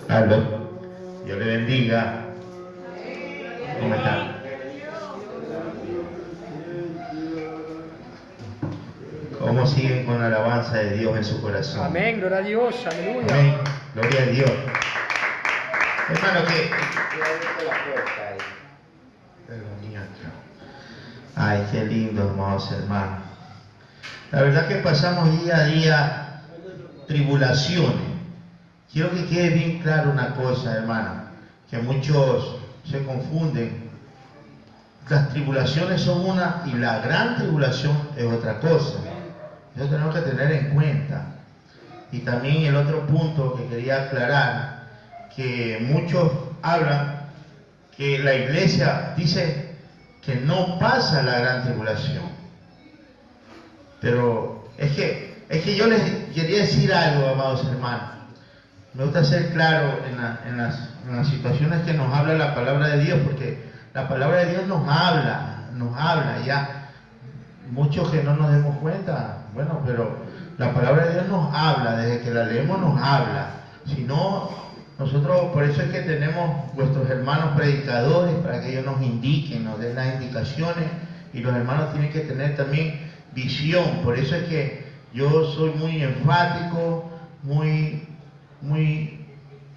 Aldo, Dios le bendiga. ¿Cómo están? ¿Cómo siguen con la alabanza de Dios en su corazón? Amén, gloria a Dios, aleluya. Amén, gloria a Dios. Hermano, ay, qué lindo, hermanos hermanos. La verdad que pasamos día a día tribulaciones. Quiero que quede bien claro una cosa, hermano, que muchos se confunden. Las tribulaciones son una y la gran tribulación es otra cosa. Eso tenemos que tener en cuenta. Y también el otro punto que quería aclarar, que muchos hablan que la iglesia dice que no pasa la gran tribulación. Pero es que yo les quería decir algo, amados hermanos. Me gusta ser claro en las situaciones que nos habla la palabra de Dios, porque la palabra de Dios nos habla ya. Muchos que no nos demos cuenta, bueno, pero la palabra de Dios nos habla, desde que la leemos nos habla. Si no, nosotros, por eso es que tenemos vuestros hermanos predicadores, para que ellos nos indiquen, nos den las indicaciones, y los hermanos tienen que tener también visión. Por eso es que yo soy muy enfático, muy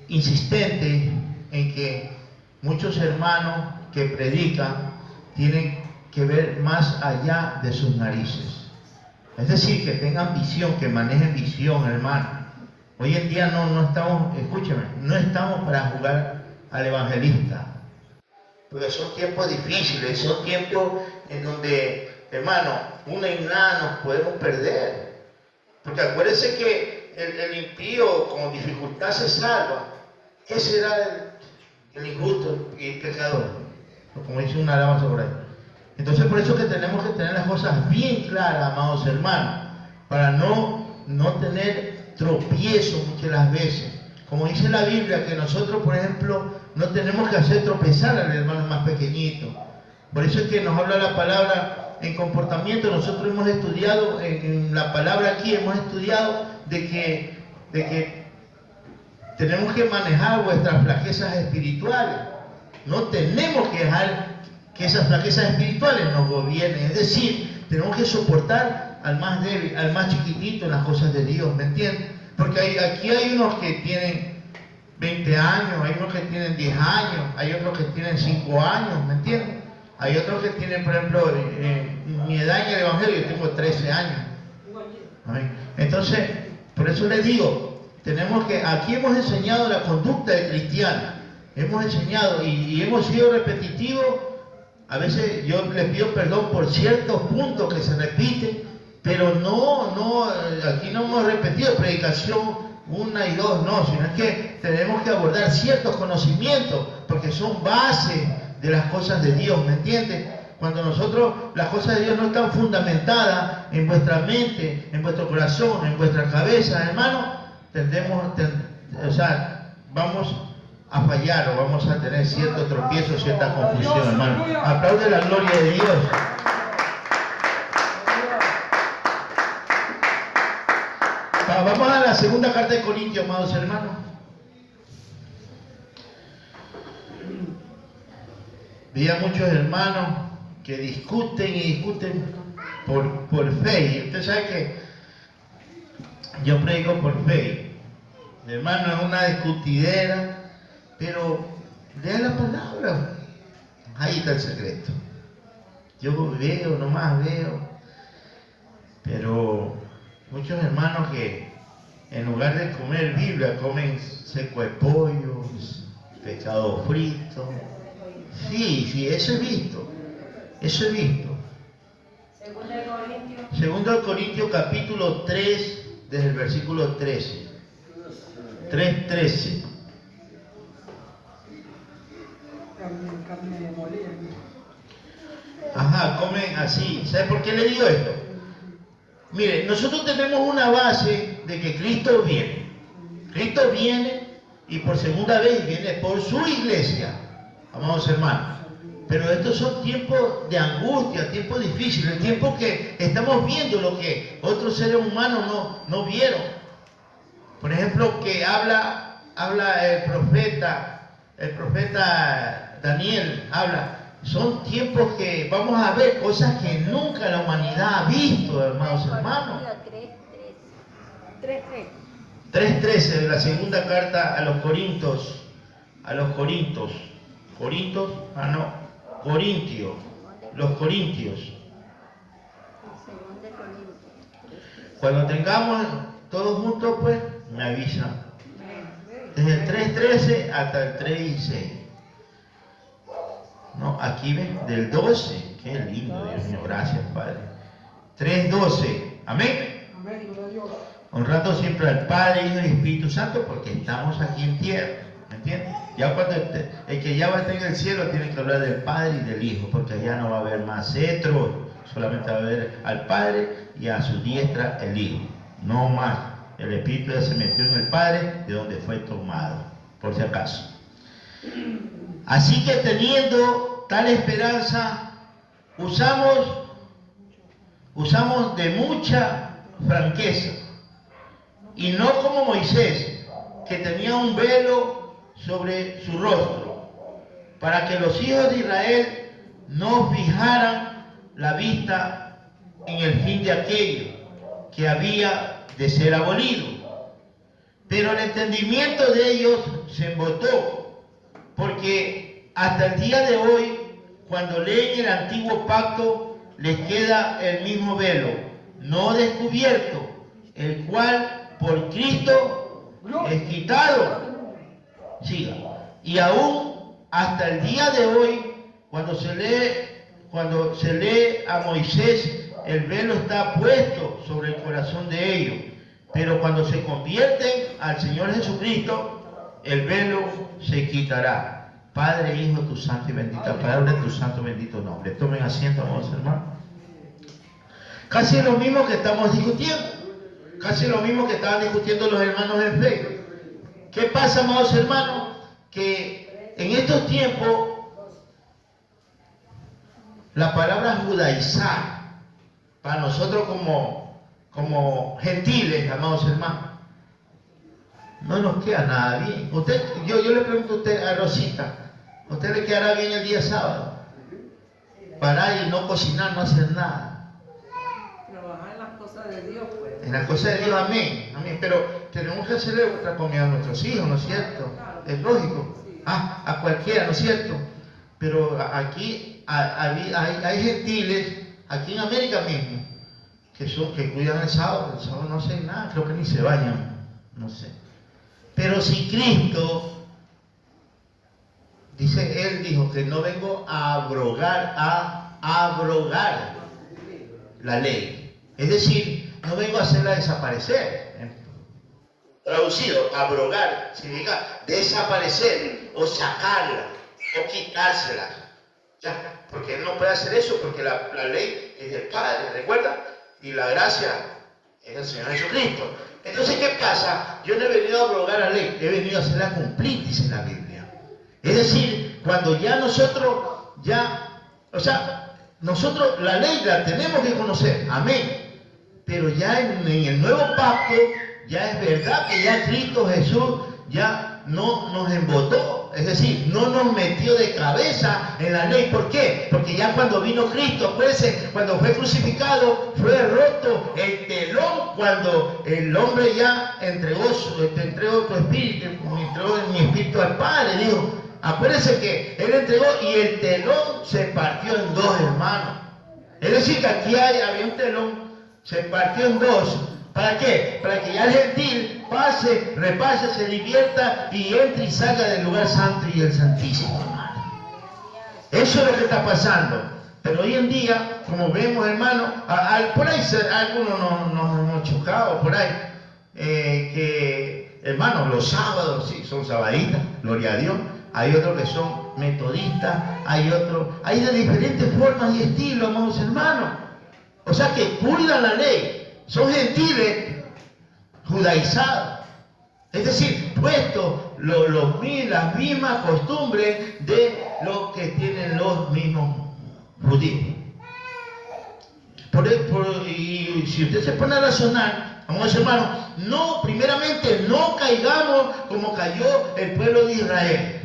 insistente en que muchos hermanos que predican tienen que ver más allá de sus narices. Es decir, que tengan visión, que manejen visión, hermano. Hoy en día no estamos, escúcheme, no estamos para jugar al evangelista. Porque son tiempos difíciles, son tiempos en donde, hermano, una y nada nos podemos perder. Porque acuérdense que el impío con dificultad se salva. Ese era el injusto y el pecador, como dice una alabanza por ahí. Entonces por eso que tenemos que tener las cosas bien claras, amados hermanos, para no tener tropiezo muchas de las veces. Como dice la Biblia, que nosotros, por ejemplo, no tenemos que hacer tropezar al hermano más pequeñito. Por eso es que nos habla la palabra en comportamiento. Nosotros hemos estudiado, en la palabra aquí hemos estudiado de que tenemos que manejar vuestras flaquezas espirituales. No tenemos que dejar que esas flaquezas espirituales nos gobiernen. Es decir, tenemos que soportar al más débil, al más chiquitito en las cosas de Dios, ¿me entienden? Porque aquí hay unos que tienen 20 años, hay unos que tienen 10 años, hay otros que tienen 5 años, ¿me entienden? Hay otros que tienen, por ejemplo, mi edad en el Evangelio, yo tengo 13 años. ¿Amén? Entonces, por eso les digo, aquí hemos enseñado la conducta del cristiano, hemos enseñado y hemos sido repetitivos. A veces yo les pido perdón por ciertos puntos que se repiten, pero aquí no hemos repetido predicación 1 y 2, no, sino es que tenemos que abordar ciertos conocimientos, porque son bases de las cosas de Dios, ¿me entiendes? Cuando las cosas de Dios no están fundamentadas en vuestra mente, en vuestro corazón, en vuestra cabeza, hermano, vamos a fallar o vamos a tener cierto tropiezo, cierta confusión, hermano. Aplaude la gloria de Dios. Vamos a la segunda carta de Corintios, amados hermanos. Vi a muchos hermanos que discuten por fe. Y usted sabe que yo predico por fe. Mi hermano, es una discutidera. Pero lea la palabra, ahí está el secreto. Yo nomás veo, pero muchos hermanos que en lugar de comer Biblia comen seco de pollo, pescado frito. Sí, eso he visto. Segundo de Corintios capítulo 3, desde el versículo 13. 3:13. Ajá, comen así. ¿Sabe por qué le digo esto? Mire, nosotros tenemos una base de que Cristo viene. Cristo viene y por segunda vez viene por su iglesia, amados hermanos. Pero estos son tiempos de angustia, tiempos difíciles, tiempos que estamos viendo lo que otros seres humanos no vieron. Por ejemplo, que habla el profeta Daniel habla. Son tiempos que vamos a ver cosas que nunca la humanidad ha visto, hermanos. 3:13 de la segunda carta a los Corintios. Los Corintios. Cuando tengamos todos juntos, pues, me avisan. Desde el 3:13 hasta el 3:6. No, aquí ven, del 12. Qué lindo, Dios mío, gracias, Padre. 3:12. Amén. Amén, gloria a Dios. Honrando siempre al Padre, Hijo y Espíritu Santo, porque estamos aquí en tierra. ¿Me entiendes? Ya cuando el que ya va a estar en el cielo tiene que hablar del Padre y del Hijo, porque allá no va a haber más cetro, solamente va a haber al Padre y a su diestra el Hijo. No más. El Espíritu ya se metió en el Padre, de donde fue tomado, por si acaso. Así que teniendo tal esperanza, usamos de mucha franqueza, y no como Moisés, que tenía un velo sobre su rostro, para que los hijos de Israel no fijaran la vista en el fin de aquello que había de ser abolido. Pero el entendimiento de ellos se embotó, porque hasta el día de hoy, cuando leen el antiguo pacto, les queda el mismo velo, no descubierto, el cual por Cristo es quitado. Siga. Y aún hasta el día de hoy, cuando se lee a Moisés, el velo está puesto sobre el corazón de ellos. Pero cuando se convierten al Señor Jesucristo, el velo se quitará. Padre, Hijo, tu santo y bendita palabra, tu santo y bendito nombre. Tomen asiento, amados hermanos. Casi lo mismo que estamos discutiendo. Casi lo mismo que estaban discutiendo los hermanos en fe. ¿Qué pasa, amados hermanos? Que en estos tiempos, la palabra judaizar, para nosotros como gentiles, amados hermanos, no nos queda nada bien. Yo le pregunto a usted, a Rosita, ¿a usted le quedará bien el día sábado? Parar y no cocinar, no hacer nada. Trabajar en las cosas de Dios, pues. En las cosas de Dios, amén. Amén. Pero tenemos que hacerle otra comida a nuestros hijos, ¿no es cierto? Es lógico. A cualquiera, ¿no es cierto? Pero aquí hay gentiles, aquí en América mismo, que cuidan el sábado no hacen nada, creo que ni se bañan, no sé. Pero si Cristo, él dijo que no vengo a abrogar la ley. Es decir, no vengo a hacerla desaparecer. Traducido, abrogar significa desaparecer o sacarla o quitársela. Ya, porque él no puede hacer eso porque la ley es del Padre, ¿recuerda? Y la gracia es del Señor Jesucristo. Entonces, ¿qué pasa? Yo no he venido a abrogar la ley, he venido a hacerla cumplir, dice la Biblia. Es decir, cuando ya nosotros la ley la tenemos que conocer, amén. Pero ya en el nuevo pacto, ya es verdad que ya Cristo Jesús ya no nos embotó, es decir, no nos metió de cabeza en la ley. ¿Por qué? Porque ya cuando vino Cristo, acuérdense, cuando fue crucificado, fue roto el telón, cuando el hombre ya entregó tu espíritu, entregó mi espíritu al Padre, dijo, acuérdense que él entregó y el telón se partió en dos, hermanos. Es decir, que aquí había un telón, se partió en dos. ¿Para qué? Para que ya el gentil pase, repase, se divierta y entre y salga del lugar santo y el santísimo, hermano. Eso es lo que está pasando. Pero hoy en día, como vemos, hermano, por ahí algunos nos hemos chocado, por ahí, que, hermano, los sábados, sí, son sabaditas, gloria a Dios. Hay otros que son metodistas, hay de diferentes formas y estilos, amados hermanos. O sea que cuidan la ley. Son gentiles judaizados, es decir, puestos las mismas costumbres de lo que tienen los mismos judíos. Y si usted se pone a razonar, amados hermanos, no, primeramente, no caigamos como cayó el pueblo de Israel.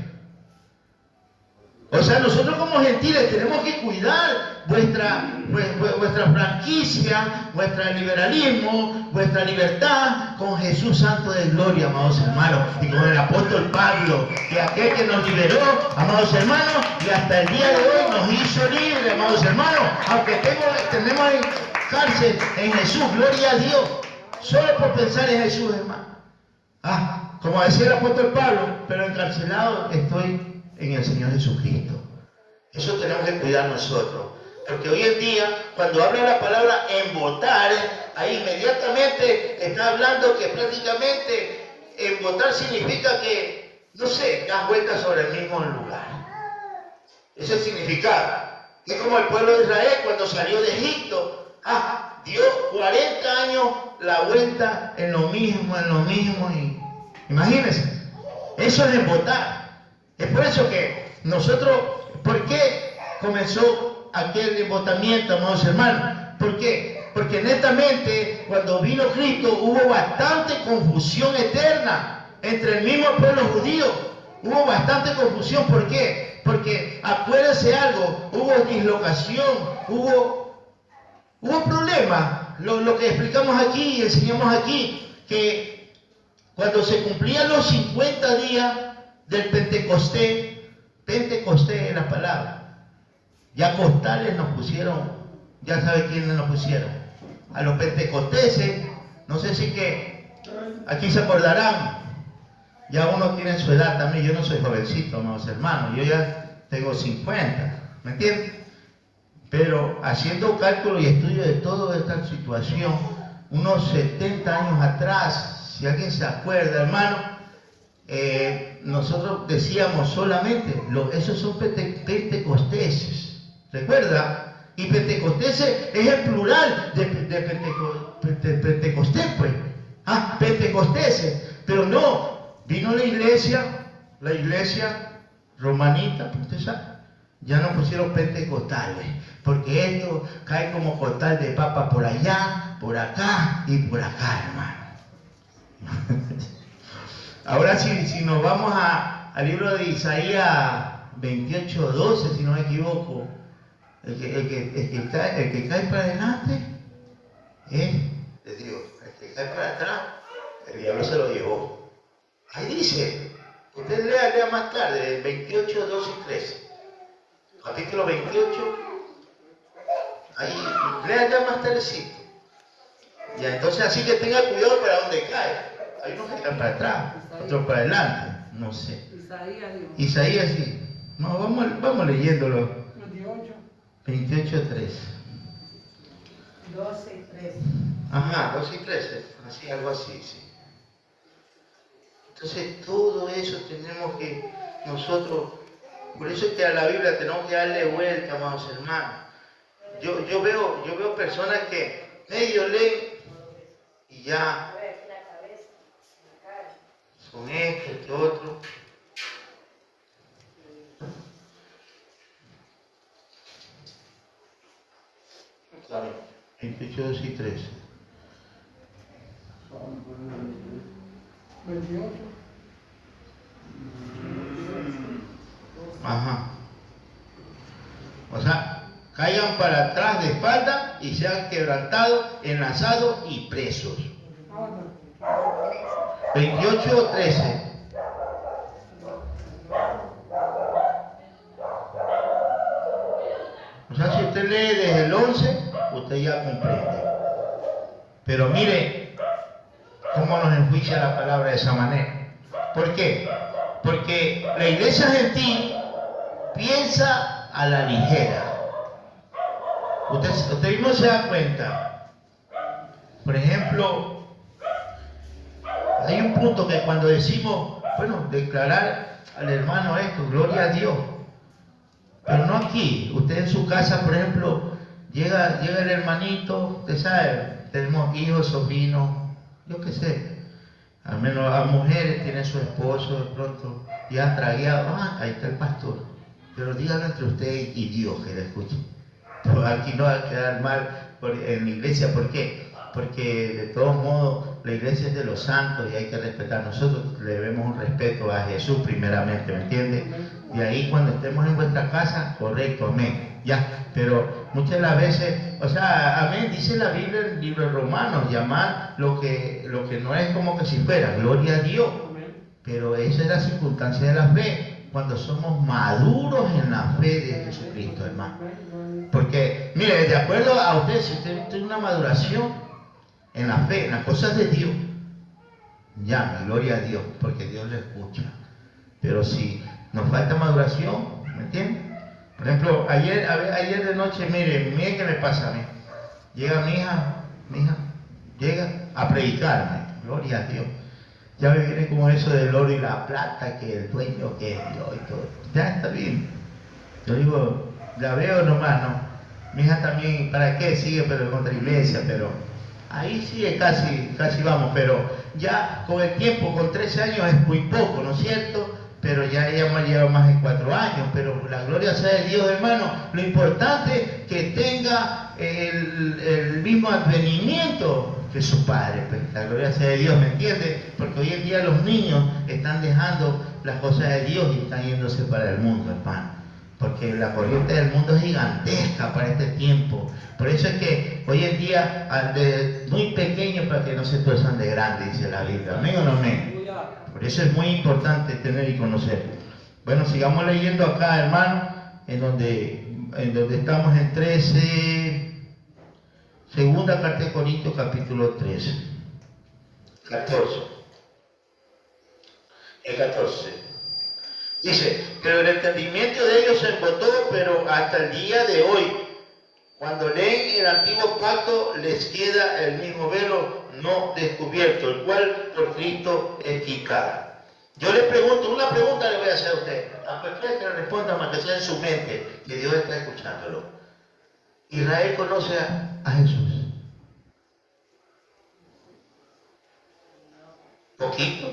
O sea, nosotros como gentiles tenemos que cuidar vuestra franquicia, vuestro liberalismo, vuestra libertad con Jesús Santo de Gloria, amados hermanos, y con el apóstol Pablo, que aquel que nos liberó, amados hermanos, y hasta el día de hoy nos hizo libres, amados hermanos, aunque tenemos en cárcel en Jesús, gloria a Dios, solo por pensar en Jesús, hermano. Como decía el apóstol Pablo, pero encarcelado estoy en el Señor Jesucristo. Eso tenemos que cuidar nosotros. Porque hoy en día, cuando habla la palabra embotar, ahí inmediatamente está hablando que prácticamente embotar significa que, no sé, das vueltas sobre el mismo lugar. Ese es el significado. Es como el pueblo de Israel cuando salió de Egipto. Dio 40 años la vuelta en lo mismo. Y imagínense, eso es embotar. Es por eso que nosotros, ¿por qué comenzó aquel embotamiento, amados hermanos? ¿Por qué? Porque netamente cuando vino Cristo hubo bastante confusión eterna entre el mismo pueblo judío. Hubo bastante confusión. ¿Por qué? Porque acuérdense algo, hubo dislocación, hubo problemas. Lo que explicamos aquí y enseñamos aquí, que cuando se cumplían los 50 días del Pentecostés es la palabra. Ya costales nos pusieron, ya sabe quiénes nos pusieron. A los pentecosteses, no sé si que aquí se acordarán, ya uno tiene su edad también, yo no soy jovencito, amados hermanos, yo ya tengo 50, ¿me entienden? Pero haciendo cálculo y estudio de toda esta situación, unos 70 años atrás, si alguien se acuerda, hermano, nosotros decíamos solamente, esos son pentecosteses, ¿recuerda? Y pentecosteses es el plural de Pentecostés, pues. Pentecosteses, pero no, vino la iglesia romanita, usted sabe, ya no pusieron pentecostales, porque esto cae como costal de papa por allá, por acá y por acá, hermano. Ahora si nos vamos al libro de Isaías 28:12, si no me equivoco, el que cae para adelante es de Dios, el que cae para atrás, el diablo se lo llevó. Ahí dice, usted lea más tarde, 28, 12 y 13, capítulo 28, ahí lea ya más tardecito. Ya, entonces así que tenga cuidado para donde cae. Hay unos que caen para atrás, otros para adelante, no sé. Isaías sí. No, vamos leyéndolo. 28, 13. 12 y 13. 12 y 13, así, algo así, sí. Entonces todo eso tenemos que nosotros, por eso es que a la Biblia tenemos que darle vuelta, amados hermanos. Yo veo personas que medio leen y ya son esto, esto, otro. Claro. 28, 2 y 13. 28. O sea, caigan para atrás de espalda y sean quebrantados, enlazados y presos. 28 o 13. O sea, si usted lee desde el 11, usted ya comprende. Pero mire cómo nos enjuicia la palabra de esa manera. ¿Por qué? Porque la iglesia gentil piensa a la ligera. Usted mismo se da cuenta. Por ejemplo, hay un punto que cuando decimos, declarar al hermano esto, gloria a Dios. Pero no aquí. Usted en su casa, por ejemplo, llega el hermanito, usted sabe, tenemos hijos, sobrinos, yo qué sé. Al menos las mujeres tienen su esposo, de pronto, ya tragueado, ahí está el pastor. Pero díganlo entre usted y Dios que le escuche. Pues aquí no va a quedar mal en la iglesia. ¿Por qué? porque de todos modos la iglesia es de los santos y hay que respetar. Nosotros le debemos un respeto a Jesús primeramente, ¿me entiende? Y ahí cuando estemos en vuestra casa, correcto, amén. Ya, pero muchas de las veces, o sea, amén, dice la Biblia en el libro de Romanos, llamar lo que no es como que si fuera, gloria a Dios. Pero esa es la circunstancia de la fe, cuando somos maduros en la fe de Jesucristo, hermano. Porque, mire, de acuerdo a usted, si usted tiene una maduración en la fe, en las cosas de Dios, llame, gloria a Dios, porque Dios le escucha. Pero si nos falta maduración, ¿me entiende? Por ejemplo, ayer de noche, mire qué me pasa a mí. Llega mi hija, llega a predicarme, gloria a Dios. Ya me viene como eso del oro y la plata, que el dueño, que es Dios y todo. Ya está bien. Yo digo, la veo nomás, ¿no? Mi hija también, ¿para qué? Sigue pero contra la iglesia, pero ahí sigue casi vamos, pero ya con el tiempo, con 13 años es muy poco, ¿no es cierto? Pero ya ella me lleva más de 4 años, pero la gloria sea de Dios, hermano. Lo importante es que tenga el mismo advenimiento que su padre, pues la gloria sea de Dios, ¿me entiende? Porque hoy en día los niños están dejando las cosas de Dios y están yéndose para el mundo, hermano. Porque la corriente del mundo es gigantesca para este tiempo. Por eso es que hoy en día, de muy pequeños para que no se tuerzan de grande, dice la Biblia. ¿Amén o no amén? Por eso es muy importante tener y conocer. Bueno, sigamos leyendo acá, hermano, en donde estamos en 13, segunda carta de Corintios, capítulo 13. 14. El 14. Dice, pero el entendimiento de ellos se embotó, pero hasta el día de hoy, cuando leen el antiguo pacto, les queda el mismo velo no descubierto, el cual por Cristo es quitado. Yo les pregunto, una pregunta le voy a hacer a usted, a cualquiera que le responda, más que sea en su mente, que Dios está escuchándolo. ¿Israel conoce a Jesús? Poquito.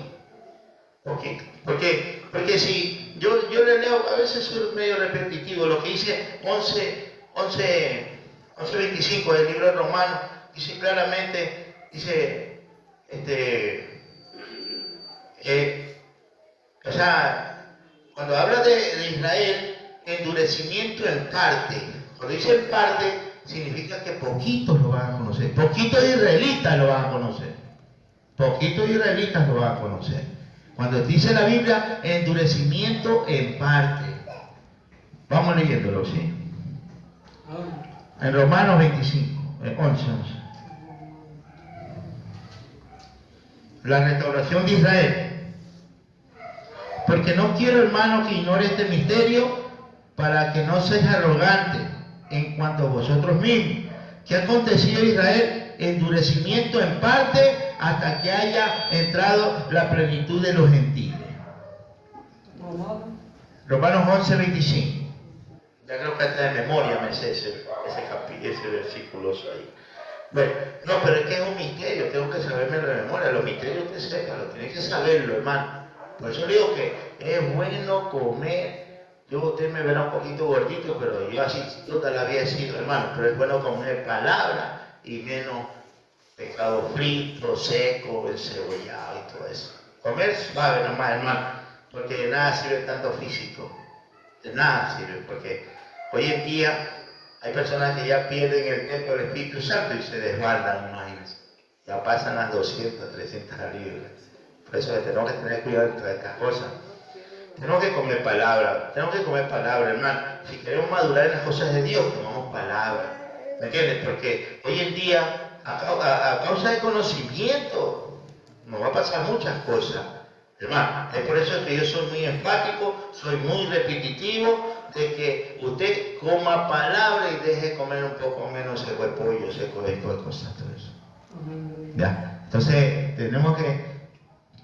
Porque si yo le leo, a veces es medio repetitivo, lo que dice 11:25 del libro de Romanos, dice claramente, dice, o sea, cuando habla de Israel, endurecimiento en parte, cuando dice en parte, significa que poquitos lo van a conocer, poquitos israelitas lo van a conocer, poquitos israelitas lo van a conocer. Cuando dice la Biblia, endurecimiento en parte. Vamos leyéndolo, ¿sí? En Romanos 25, 11. La restauración de Israel. Porque no quiero, hermano, que ignore este misterio, para que no seas arrogante en cuanto a vosotros mismos. ¿Qué ha acontecido a Israel? Endurecimiento en parte, hasta que haya entrado la plenitud de los gentiles. Romanos 11:25. Ya creo que hasta de memoria me sé ese versículo ahí. Bueno, no, pero es que es un misterio, tengo que saberme de memoria. Los misterios usted sepa, lo tiene que saberlo, hermano. Por eso le digo que es bueno comer. Usted me verá un poquito gordito, pero yo así toda la vida he sido, hermano. Pero es bueno comer palabra y menos pescado frito, seco, encebollado y todo eso. Comer suave nomás, hermano, porque de nada sirve tanto físico. De nada sirve, porque hoy en día hay personas que ya pierden el templo del Espíritu Santo y se desbaldan, imagínense. Ya pasan las 200, 300 libras. Por eso tenemos que tener cuidado de todas estas cosas. Tenemos que comer palabra, hermano. Si queremos madurar en las cosas de Dios, comamos palabra. ¿Me entiendes? Porque hoy en día, a causa de conocimiento, nos va a pasar muchas cosas, hermano. Es por eso que yo soy muy enfático, soy muy repetitivo, de que usted coma palabra y deje comer un poco menos seco de pollo, seco de cosas, todo eso. ¿Ya? Entonces, tenemos que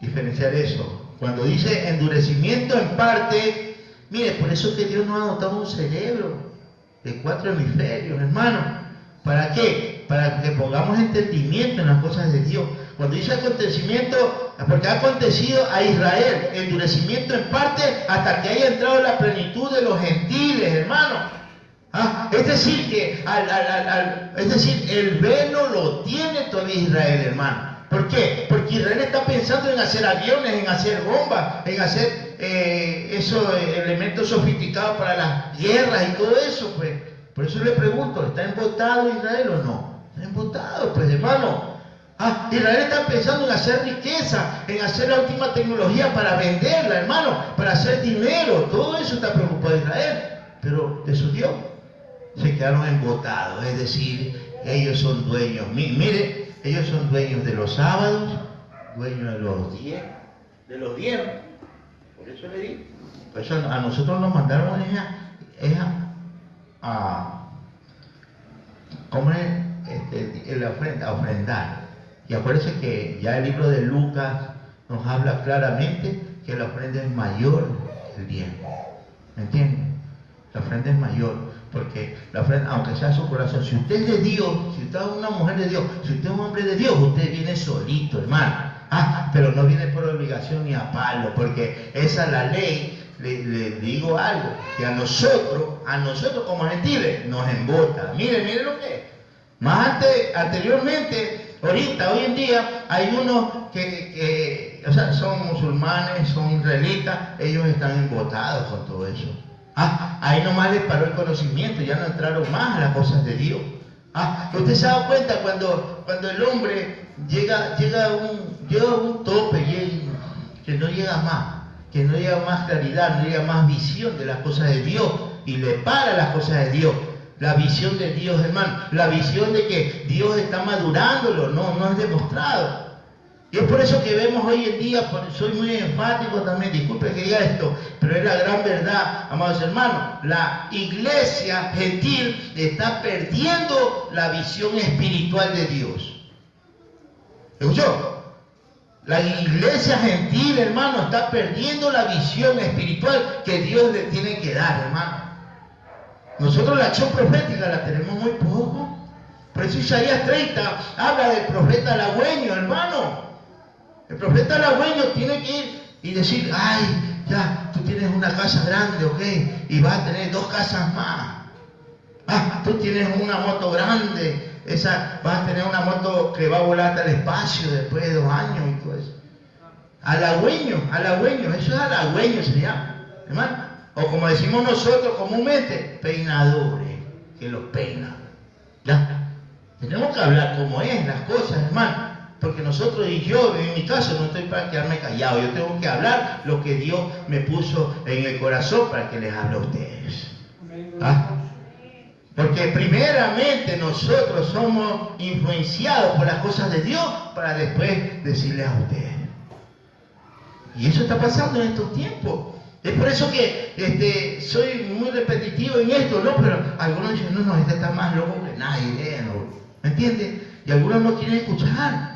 diferenciar eso. Cuando dice endurecimiento en parte, mire, por eso que Dios nos ha dotado un cerebro de 4 hemisferios, hermano. ¿Para qué? Para que pongamos entendimiento en las cosas de Dios. Cuando dice acontecimiento, porque ha acontecido a Israel, endurecimiento en parte hasta que haya entrado la plenitud de los gentiles, hermano. Es decir, el velo lo tiene todavía Israel, hermano. ¿Por qué? Porque Israel está pensando en hacer aviones, en hacer bombas, en hacer esos elementos sofisticados para las guerras y todo eso, pues. Por eso le pregunto, ¿está embotado Israel o no? Está embotado, pues, hermano. Israel está pensando en hacer riqueza, en hacer la última tecnología para venderla, hermano, para hacer dinero. Todo eso está preocupado Israel. Pero de su Dios se quedaron embotados, es decir, ellos son dueños. Mire, ellos son dueños de los sábados, dueños de los 10, Por eso le digo. Por eso a nosotros nos mandaron a ofrendar. Y acuérdense que ya el libro de Lucas nos habla claramente que la ofrenda es mayor que el diezmo. ¿Me entienden? La ofrenda es mayor, porque la ofrenda, aunque sea su corazón, si usted es de Dios, si usted es una mujer de Dios, si usted es un hombre de Dios, usted viene solito, hermano. Pero no viene por obligación ni a palo, porque esa es la ley. Le digo algo, que a nosotros como gentiles, nos embota. Miren lo que es. Más anteriormente, ahorita, hoy en día, hay unos que son musulmanes, son israelitas, ellos están embotados con todo eso. Ahí nomás les paró el conocimiento, ya no entraron más a las cosas de Dios. Usted se ha dado cuenta cuando el hombre llega a un tope que no llega más claridad, no llega más visión de las cosas de Dios y le para las cosas de Dios. La visión de Dios, hermano, la visión de que Dios está madurándolo, no es demostrado. Y es por eso que vemos hoy en día, soy muy enfático también, disculpe que diga esto, pero es la gran verdad, amados hermanos. La iglesia gentil está perdiendo la visión espiritual de Dios. ¿Escuchó? La iglesia gentil, hermano, está perdiendo la visión espiritual que Dios le tiene que dar, hermano. Nosotros la acción profética la tenemos muy poco. Por eso Isaías 30 habla del profeta halagüeño, hermano. El profeta halagüeño tiene que ir y decir, ay, ya, tú tienes una casa grande, ok, y vas a tener 2 casas más. Tú tienes una moto grande, vas a tener una moto que va a volar hasta el espacio después de 2 años y todo eso. Halagüeño, eso es halagüeño se llama, hermano. O como decimos nosotros comúnmente, peinadores, que los peinan. ¿Ya? Tenemos que hablar como es las cosas, hermano. Porque nosotros y yo, en mi caso, no estoy para quedarme callado. Yo tengo que hablar lo que Dios me puso en el corazón para que les hable a ustedes. Porque primeramente nosotros somos influenciados por las cosas de Dios para después decirles a ustedes. Y eso está pasando en estos tiempos. Es por eso que soy muy repetitivo en esto, ¿no? Pero algunos dicen, no, este está más loco que nadie, ¿no? ¿Me entiendes? Y algunos no quieren escuchar.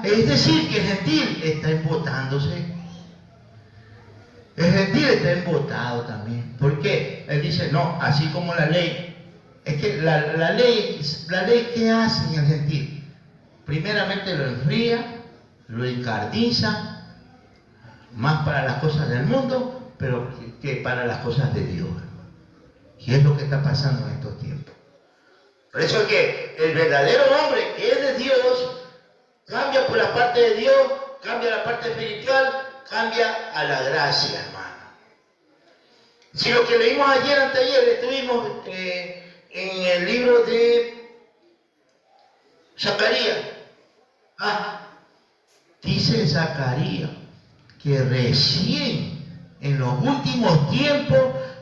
Es decir, que el gentil está embotándose. El gentil está embotado también. ¿Por qué? Él dice, no, así como la ley. Es que la ley, ¿qué hace en el gentil? Primeramente lo enfría, lo encarniza, más para las cosas del mundo, pero que para las cosas de Dios. Y es lo que está pasando en estos tiempos. Por eso es que el verdadero hombre que es de Dios cambia por la parte de Dios, cambia la parte espiritual, cambia a la gracia, hermano. Si lo que leímos anteayer, estuvimos en el libro de Zacarías. Dice Zacarías que recién en los últimos tiempos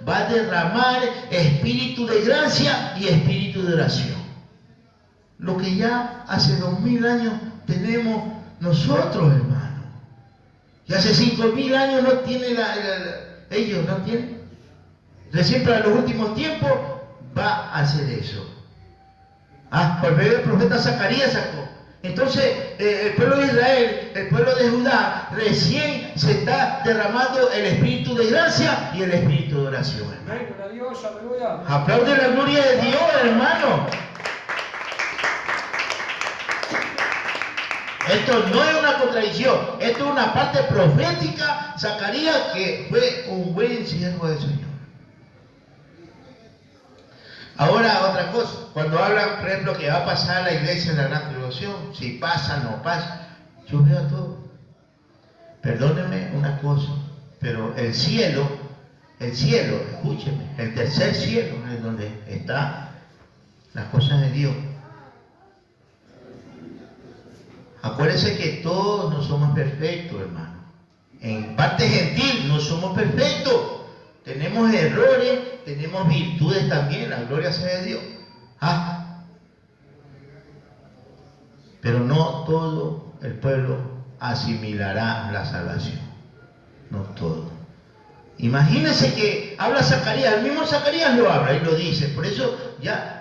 va a derramar espíritu de gracia y espíritu de oración. Lo que ya hace 2000 años tenemos nosotros, hermano. Y hace 5000 años no tiene ellos no tienen. Recién para los últimos tiempos va a hacer eso. Por medio del profeta Zacarías sacó. Entonces, el pueblo de Israel, el pueblo de Judá, recién se está derramando el espíritu de gracia y el espíritu de oración, hermano. Aplaude la gloria de Dios, hermano. Esto no es una contradicción, esto es una parte profética. Zacarías, que fue un buen siervo del Señor. Ahora, otra cosa, cuando hablan, por ejemplo, que va a pasar la iglesia en la gran tribulación, si pasa, no pasa, yo veo todo. Perdónenme una cosa, pero el cielo, escúcheme, el tercer cielo es donde están las cosas de Dios. Acuérdense que todos no somos perfectos, hermano. En parte gentil no somos perfectos. Tenemos errores, tenemos virtudes también, la gloria sea de Dios. Pero no todo el pueblo asimilará la salvación. No todo. Imagínense que habla Zacarías, el mismo Zacarías lo habla y lo dice. Por eso ya,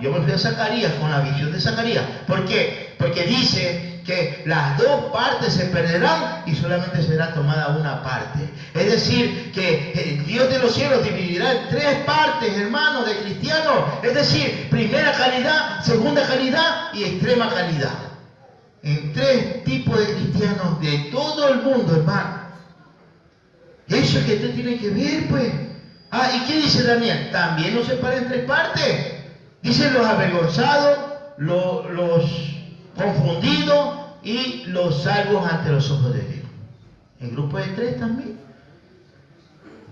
yo me fui a Zacarías con la visión de Zacarías. ¿Por qué? Porque dice que las dos partes se perderán y solamente será tomada una parte. Es decir, que el Dios de los cielos dividirá en tres partes, hermanos, de cristianos. Es decir, primera calidad, segunda calidad y extrema calidad. En tres tipos de cristianos de todo el mundo, hermano. Eso es que tú tienes que ver, pues. ¿Y qué dice Daniel? También nos separa en tres partes. Dicen los avergonzados, los confundidos y los salvos ante los ojos de Dios. El grupo de tres también.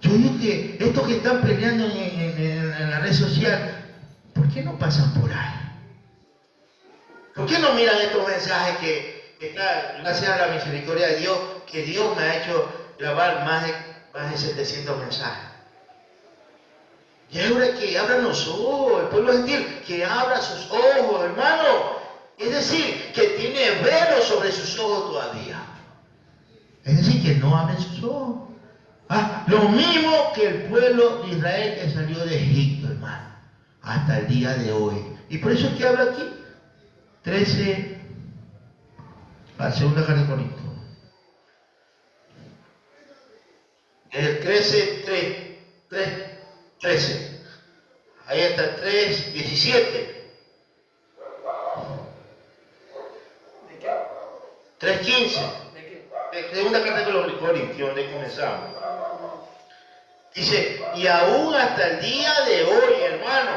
Yo digo que estos que están peleando en la red social, ¿por qué no pasan por ahí? ¿Por qué no miran estos mensajes que gracias a la misericordia de Dios, que Dios me ha hecho grabar más de 700 mensajes? Y ahora que abran los ojos, el pueblo gentil, que abra sus ojos, hermano. Es decir, que tiene velo sobre sus ojos todavía. Es decir, que no abren sus ojos. Lo mismo que el pueblo de Israel que salió de Egipto, hermano, hasta el día de hoy. Y por eso es que habla aquí, 13, la segunda carta de Corintios. El 13. Ahí está 3:17. 3:15. Segunda carta de los Corintios, donde comenzamos. Dice, y aún hasta el día de hoy, hermano,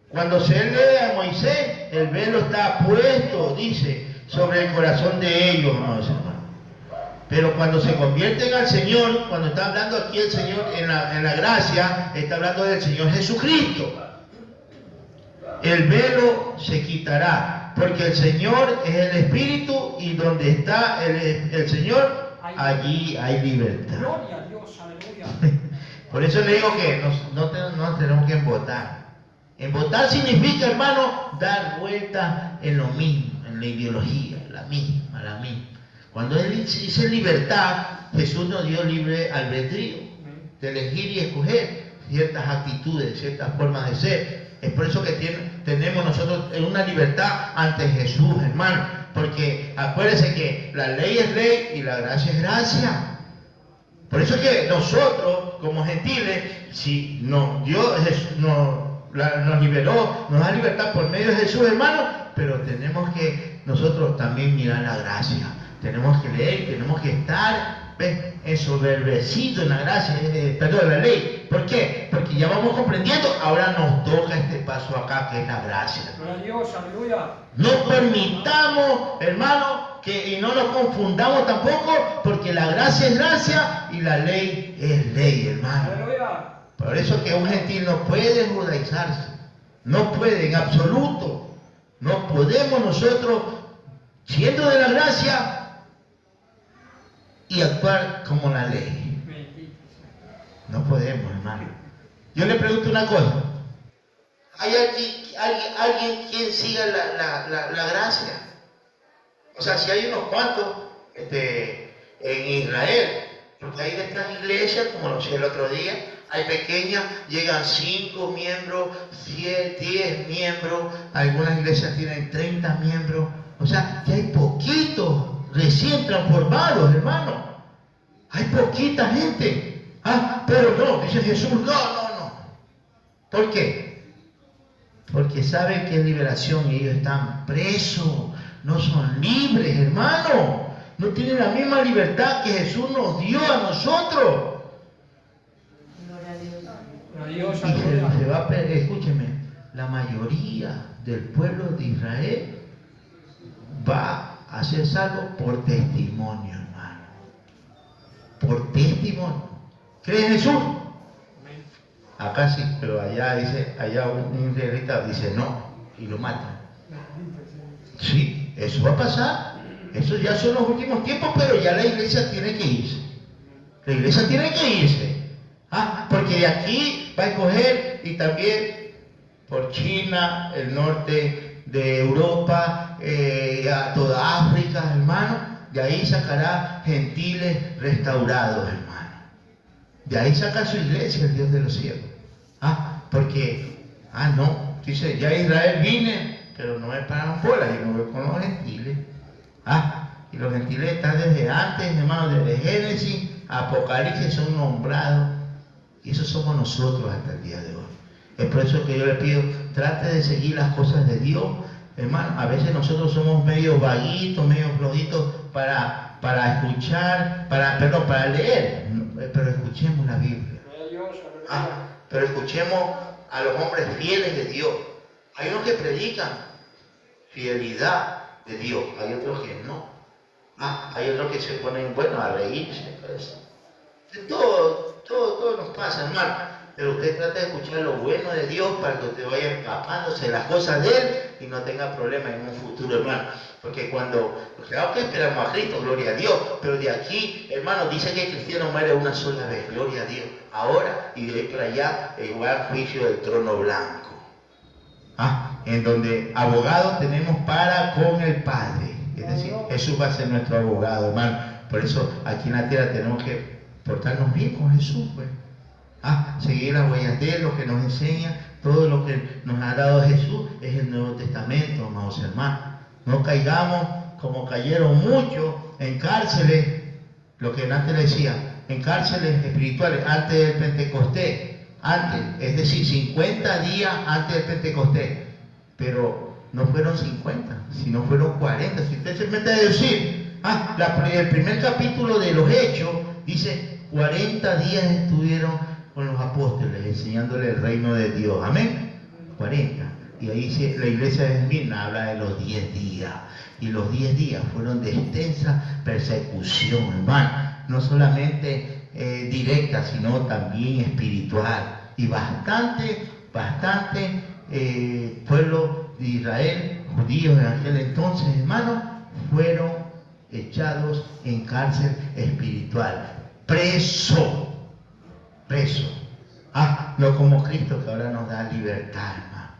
cuando se lee a Moisés, el velo está puesto, dice, sobre el corazón de ellos, amados hermanos. Pero cuando se convierten al Señor, cuando está hablando aquí el Señor en la gracia, está hablando del Señor Jesucristo. El velo se quitará, porque el Señor es el Espíritu y donde está el Señor, allí hay libertad. Gloria a Dios, aleluya. Por eso le digo que no tenemos que embotar. Embotar significa, hermano, dar vuelta en lo mismo, en la ideología, la misma. Cuando Él dice libertad, Jesús nos dio libre albedrío de elegir y escoger ciertas actitudes, ciertas formas de ser. Es por eso que tenemos nosotros una libertad ante Jesús, hermano. Porque acuérdense que la ley es ley y la gracia es gracia. Por eso es que nosotros, como gentiles, si Dios nos liberó, nos da libertad por medio de Jesús, hermano, pero tenemos que nosotros también mirar la gracia. Tenemos que leer, tenemos que estar ensoberbecidos en la gracia, en la ley. ¿Por qué? Porque ya vamos comprendiendo, ahora nos toca este paso acá, que es la gracia. Gloria a Dios, aleluya. No permitamos, hermano, y no nos confundamos tampoco, porque la gracia es gracia y la ley es ley, hermano. Aleluya. Por eso que un gentil no puede judaizarse, no puede en absoluto. No podemos nosotros, siendo de la gracia, y actuar como la ley. No podemos, hermano. Yo le pregunto una cosa. ¿Hay alguien quien siga la gracia? O sea, si hay unos cuantos en Israel, porque hay de estas iglesias, como lo decía el otro día, hay pequeñas, llegan 5 miembros, 10 miembros, algunas iglesias tienen 30 miembros. O sea, que hay poquitos recién transformados, hermano. Hay poquita gente. Pero no, dice Jesús, no. ¿Por qué? Porque saben que es liberación y ellos están presos. No son libres, hermano. No tienen la misma libertad que Jesús nos dio a nosotros. Gloria a Dios. Gloria a Dios, Y aleluya. escúcheme, la mayoría del pueblo de Israel va a ser salvo por testimonio, hermano. Por testimonio. ¿Cree en Jesús? Acá sí, pero allá dice, allá un israelita dice no y lo matan. Sí, eso va a pasar. Eso ya son los últimos tiempos, pero ya la iglesia tiene que irse. La iglesia tiene que irse. Porque de aquí va a escoger, y también por China, el norte de Europa, a toda África, hermano. De ahí sacará gentiles restaurados, hermano. De ahí saca su iglesia, el Dios de los cielos. Porque, no, dice, ya Israel vine, pero no me paran bola, yo no voy con los gentiles. Y los gentiles están desde antes, hermano, desde Génesis, Apocalipsis son nombrados. Y eso somos nosotros hasta el día de hoy. Es por eso que yo le pido, trate de seguir las cosas de Dios. Hermano, a veces nosotros somos medio vaguitos, medio flojitos para escuchar, para leer. Pero escuchemos la Biblia. Pero escuchemos a los hombres fieles de Dios. Hay unos que predican fidelidad de Dios, hay otros que no. Hay otros que se ponen, a reírse. Pues. Todo nos pasa, hermano. Pero usted trata de escuchar lo bueno de Dios para que usted vaya escapándose de las cosas de Él y no tenga problemas en un futuro, hermano. Porque claro que esperamos a Cristo, gloria a Dios, pero de aquí, hermano, dice que el cristiano muere una sola vez, gloria a Dios. Ahora y de ahí para allá, el gran juicio del trono blanco. En donde abogados tenemos para con el Padre. Es decir, Jesús va a ser nuestro abogado, hermano. Por eso aquí en la tierra tenemos que portarnos bien con Jesús, pues. Seguir las huellas de Él, lo que nos enseña, todo lo que nos ha dado Jesús es el Nuevo Testamento, amados hermanos. No caigamos como cayeron muchos en cárceles, lo que antes le decía, en cárceles espirituales antes del Pentecostés, es decir, 50 días antes del Pentecostés, pero no fueron 50, sino fueron 40. Si usted se mete a deducir, el primer capítulo de los Hechos dice 40 días estuvieron con los apóstoles enseñándole el reino de Dios, amén, 40. Y ahí la iglesia de Esmirna habla de los 10 días. Y los 10 días fueron de extensa persecución, hermano. No solamente directa, sino también espiritual. Y bastante pueblo de Israel, judíos en aquel entonces, hermano, fueron echados en cárcel espiritual. Preso. No como Cristo que ahora nos da libertad, hermano.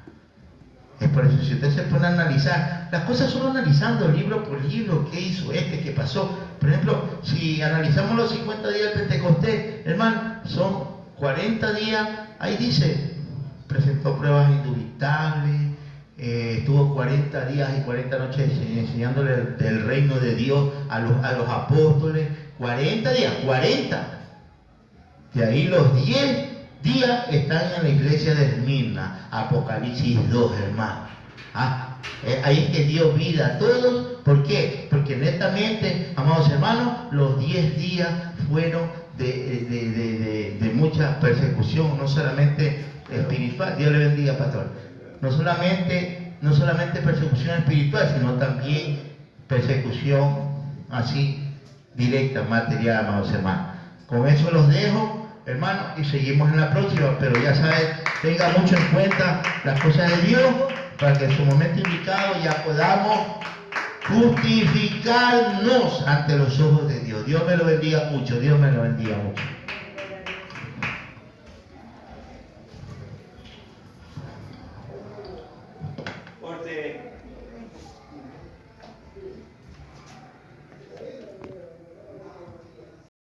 Es por eso, si usted se pone a analizar, las cosas solo analizando libro por libro, qué hizo qué pasó. Por ejemplo, si analizamos los 50 días del Pentecostés, hermano, son 40 días, ahí dice, presentó pruebas indubitables, estuvo 40 días y 40 noches enseñándole del reino de Dios a los apóstoles, 40 días, 40. De ahí los 10 días están en la iglesia de Esmirna, Apocalipsis 2, hermano. Ahí es que dio vida a todos. ¿Por qué? Porque netamente, amados hermanos, los 10 días fueron de mucha persecución, no solamente espiritual. Dios le bendiga, pastor. No solamente persecución espiritual, sino también persecución así directa, material, amados hermanos. Con eso los dejo, hermano, y seguimos en la próxima, pero ya sabes, tenga mucho en cuenta las cosas de Dios para que en su momento indicado ya podamos justificarnos ante los ojos de Dios. Dios me lo bendiga mucho, Dios me lo bendiga mucho.